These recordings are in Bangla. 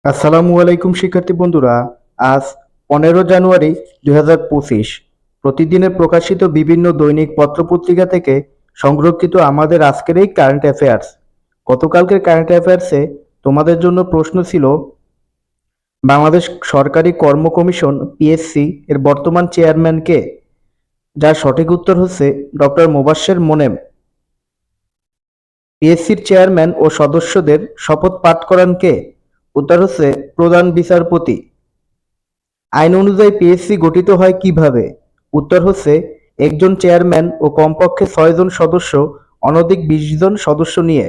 আসসালামু আলাইকুম শিক্ষার্থী বন্ধুরা। আজ 15 জানুয়ারি 2025। প্রতিদিনের প্রকাশিত বিভিন্ন দৈনিক পত্রপত্রিকা থেকে সংরক্ষিত আমাদের আজকের এই কারেন্ট অ্যাফেয়ার্স। গতকালকের কারেন্ট অ্যাফেয়ার্সে তোমাদের জন্য প্রশ্ন ছিল, বাংলাদেশ সরকারি কর্ম কমিশন পিএসসি এর বর্তমান চেয়ারম্যান কে? যার সঠিক উত্তর হচ্ছে ডক্টর মোবাশ্বের মোনেম। পিএসসির চেয়ারম্যান ও সদস্যদের শপথ পাঠ করান কে? উত্তর হচ্ছে প্রধান বিচারপতি। আইন অনুযায়ী পিএসসি গঠিত হয় কিভাবে? উত্তর হচ্ছে একজন চেয়ারম্যান ও কমপক্ষে 6 জন সদস্য, অনধিক 20 জন সদস্য নিয়ে।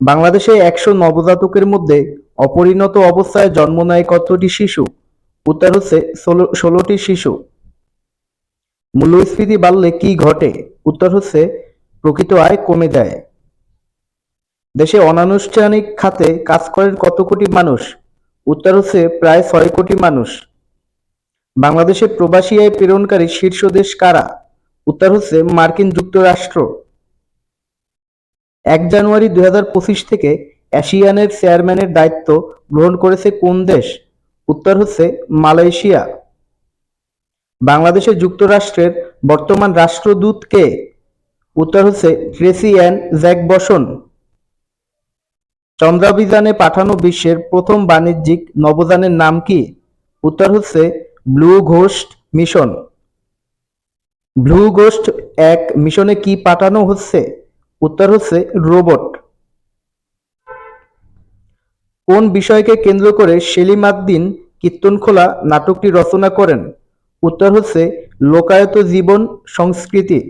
বাংলাদেশে 100 নবজাতকের মধ্যে অপরিণত অবস্থায় জন্ম নেয় কতটি শিশু? উত্তর হচ্ছে 16টি শিশু। মূল্যস্ফীতি বাড়লে কি ঘটে? উত্তর হচ্ছে প্রকৃত আয় কমে যায়। দেশে অনানুষ্ঠানিক খাতে কাজ করেন কত কোটি মানুষ? উত্তর হচ্ছে প্রায় 6 কোটি মানুষ। বাংলাদেশে প্রবাসী আয় প্রেরণকারী শীর্ষ দেশ কারা? উত্তর হচ্ছে মার্কিন যুক্তরাষ্ট্র। 1 জানুয়ারি 2025 থেকে এশিয়ানের চেয়ারম্যানের দায়িত্ব গ্রহণ করেছে কোন দেশ? উত্তর হচ্ছে মালয়েশিয়া। বাংলাদেশে যুক্তরাষ্ট্রের বর্তমান রাষ্ট্রদূত কে? উত্তর হচ্ছে ট্রেসি অ্যান জ্যাকবসন। চন্দ্রাভিযানে পাঠানো বিশ্বের প্রথম বাণিজ্যিক নভোযানের নাম কি? উত্তর হচ্ছে blue ghost mission. Blue ghost 1 মিশনে কি পাঠানো হচ্ছে? উত্তর হচ্ছে রোবট। কোন বিষয়কে কেন্দ্র করে সেলিম আদ-দ্বীন কীর্তনখোলা নাটকটি রচনা করেন? উত্তর হচ্ছে লোকায়ত জীবন সংস্কৃতি।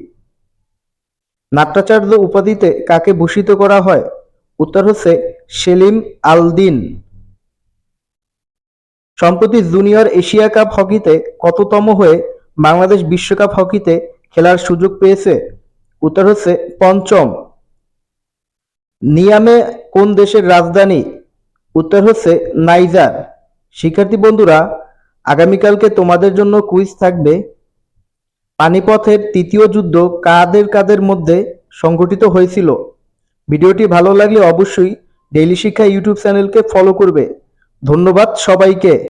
নাট্যাচার্য উপাধিতে কাকে ভূষিত করা হয়? উত্তর হচ্ছে সেলিম আল-দ্বীন। সম্প্রতি জুনিয়র এশিয়া কাপ হকিতে কততম হয়ে বাংলাদেশ বিশ্বকাপ হকিতে খেলার সুযোগ পেয়েছে? উত্তর হচ্ছে 5ম। নিয়ামে কোন দেশের রাজধানী? উত্তর হচ্ছে নাইজার। শিক্ষার্থী বন্ধুরা, আগামীকালকে তোমাদের জন্য কুইজ থাকবে। পানিপথের তৃতীয় যুদ্ধ কাদের কাদের মধ্যে সংঘটিত হয়েছিল? ভিডিওটি ভালো লাগলে অবশ্যই ডেইলি শিক্ষা ইউটিউব চ্যানেলকে ফলো করবে। ধন্যবাদ সবাইকে।